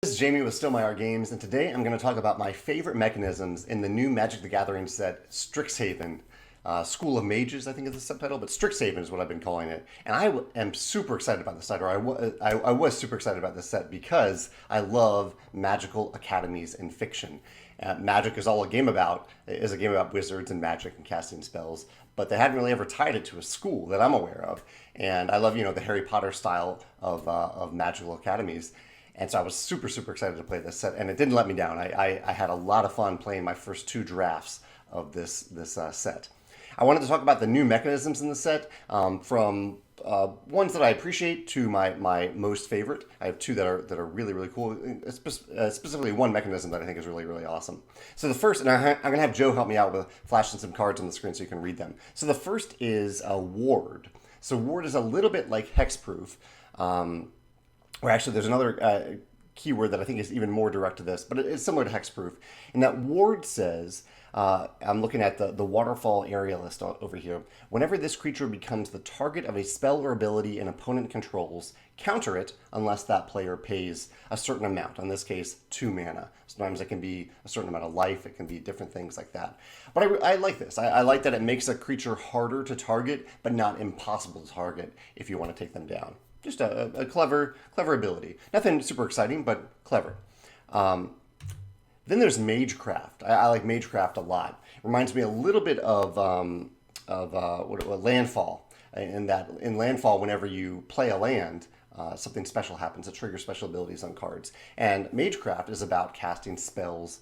This is Jamey with Still My Art Games, and today I'm going to talk about my favorite mechanisms in the new Magic the Gathering set, Strixhaven. School of Mages, I think is the subtitle, but Strixhaven is what I've been calling it. And am super excited about this set, or I was super excited about this set because I love magical academies and fiction. Magic is a game about wizards and magic and casting spells, but they hadn't really ever tied it to a school that I'm aware of. And I love, the Harry Potter style of magical academies. And so I was super, super excited to play this set, and it didn't let me down. I had a lot of fun playing my first two drafts of this set. I wanted to talk about the new mechanisms in the set, from ones that I appreciate to my most favorite. I have two that are really, really cool, specifically one mechanism that I think is really, really awesome. So the first, and I'm going to have Joe help me out with flashing some cards on the screen so you can read them. So the first is a Ward. So Ward is a little bit like Hexproof. Or actually, there's another keyword that I think is even more direct to this, but it's similar to Hexproof. And that Ward says, I'm looking at the waterfall area list over here. Whenever this creature becomes the target of a spell or ability an opponent controls, counter it unless that player pays a certain amount. In this case, 2 mana. Sometimes it can be a certain amount of life. It can be different things like that. But I like this. I like that it makes a creature harder to target, but not impossible to target if you want to take them down. Just a clever ability. Nothing super exciting, but clever. Then there's Magecraft. I like Magecraft a lot. It reminds me a little bit of Landfall. In that, in Landfall, whenever you play a land, something special happens. It triggers special abilities on cards. And Magecraft is about casting spells,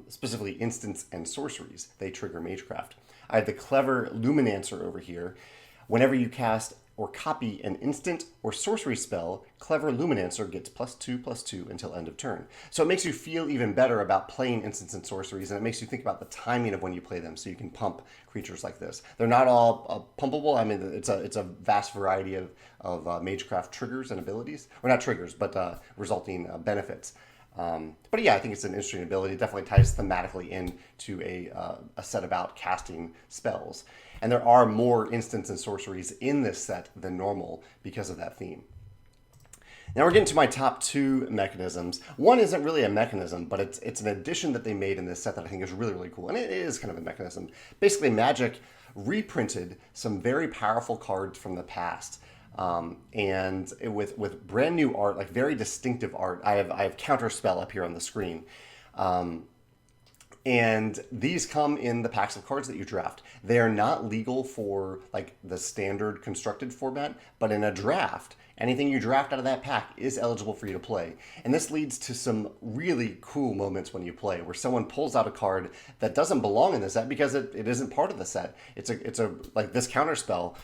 specifically instants and sorceries. They trigger Magecraft. I have the clever Luminancer over here. Whenever you cast or copy an instant or sorcery spell, Clever Luminancer gets +2/+2 until end of turn. So it makes you feel even better about playing instants and sorceries, and it makes you think about the timing of when you play them so you can pump creatures like this. They're not all pumpable. I mean, it's a vast variety of Magecraft triggers and abilities. Or not triggers, but resulting benefits. But yeah, I think it's an interesting ability. It definitely ties thematically into a set about casting spells. And there are more instants and sorceries in this set than normal because of that theme. Now we're getting to my top two mechanisms. One isn't really a mechanism, but it's an addition that they made in this set that I think is really, really cool. And it is kind of a mechanism. Basically, Magic reprinted some very powerful cards from the past. And with brand new art, like very distinctive art. I have Counterspell up here on the screen. And these come in the packs of cards that you draft. They are not legal for like the standard constructed format, but in a draft, anything you draft out of that pack is eligible for you to play. And this leads to some really cool moments when you play, where someone pulls out a card that doesn't belong in the set because it isn't part of the set. It's a like this Counterspell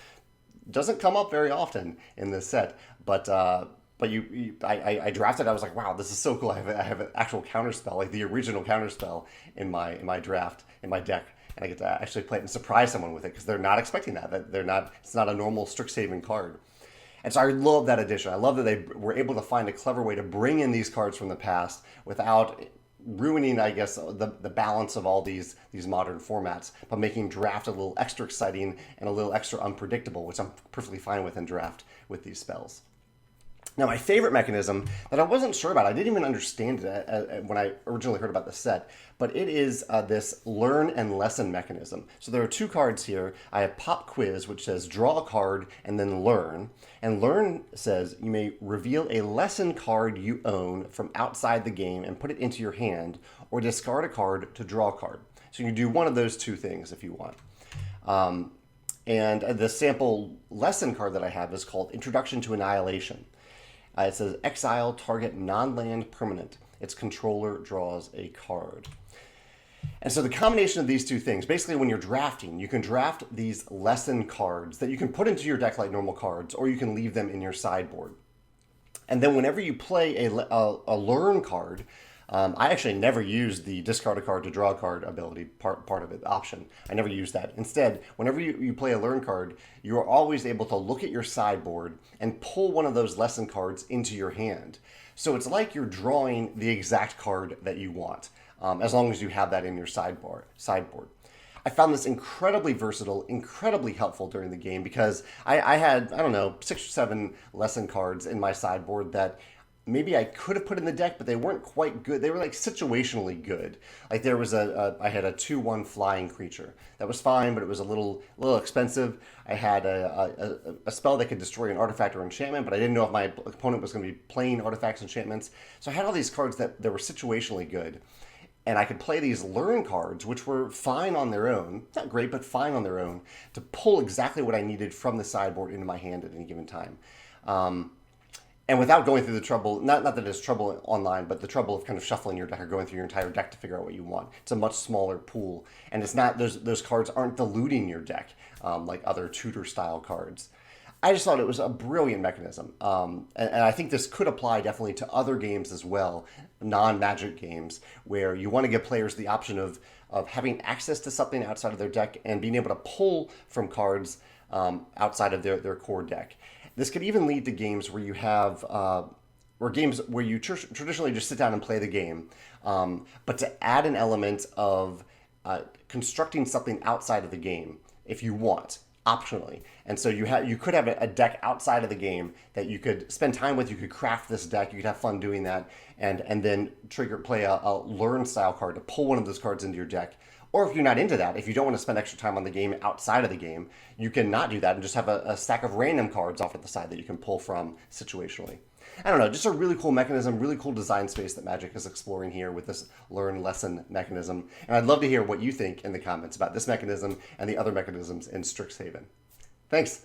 doesn't come up very often in this set, but I drafted. I was like, wow, this is so cool. I have an actual Counterspell, like the original Counterspell in my draft, in my deck, and I get to actually play it and surprise someone with it because they're not expecting that. It's not a normal Strixhaven card. And so I love that addition. I love that they were able to find a clever way to bring in these cards from the past without ruining, I guess, the balance of all these modern formats, but making draft a little extra exciting and a little extra unpredictable, which I'm perfectly fine with in draft with these spells. Now, my favorite mechanism that I wasn't sure about, I didn't even understand it when I originally heard about the set, but it is this learn and lesson mechanism. So there are two cards here. I have Pop Quiz, which says draw a card and then learn. And learn says you may reveal a lesson card you own from outside the game and put it into your hand, or discard a card to draw a card. So you can do one of those two things if you want. And the sample lesson card that I have is called Introduction to Annihilation. It says exile target non-land permanent. Its controller draws a card. And so the combination of these two things, basically when you're drafting, you can draft these lesson cards that you can put into your deck like normal cards, or you can leave them in your sideboard. And then whenever you play a learn card, I actually never used the discard a card to draw a card ability part of it, option. I never used that. Instead, whenever you play a learn card, you are always able to look at your sideboard and pull one of those lesson cards into your hand. So it's like you're drawing the exact card that you want, as long as you have that in your sideboard. I found this incredibly versatile, incredibly helpful during the game because I had, I don't know, 6 or 7 lesson cards in my sideboard that maybe I could have put in the deck, but they weren't quite good. They were like situationally good. Like there was I had a 2/1 flying creature that was fine, but it was a little expensive. I had a spell that could destroy an artifact or enchantment, but I didn't know if my opponent was going to be playing artifacts, enchantments. So I had all these cards that were situationally good. And I could play these learn cards, which were fine on their own, not great, but fine on their own, to pull exactly what I needed from the sideboard into my hand at any given time. And without going through the trouble, not that it's trouble online, but the trouble of kind of shuffling your deck or going through your entire deck to figure out what you want. It's a much smaller pool, and it's not those cards aren't diluting your deck like other tutor style cards. I just thought it was a brilliant mechanism, and I think this could apply definitely to other games as well, non-Magic games, where you want to give players the option of having access to something outside of their deck and being able to pull from cards outside of their core deck. This could even lead to games where you have, or games where you traditionally just sit down and play the game, but to add an element of constructing something outside of the game if you want, optionally. And so you could have a deck outside of the game that you could spend time with. You could craft this deck. You could have fun doing that, and then play a learn style card to pull one of those cards into your deck. Or if you're not into that, if you don't want to spend extra time on the game outside of the game, you can not do that and just have a stack of random cards off at the side that you can pull from situationally. I don't know, just a really cool mechanism, really cool design space that Magic is exploring here with this learn lesson mechanism. And I'd love to hear what you think in the comments about this mechanism and the other mechanisms in Strixhaven. Thanks.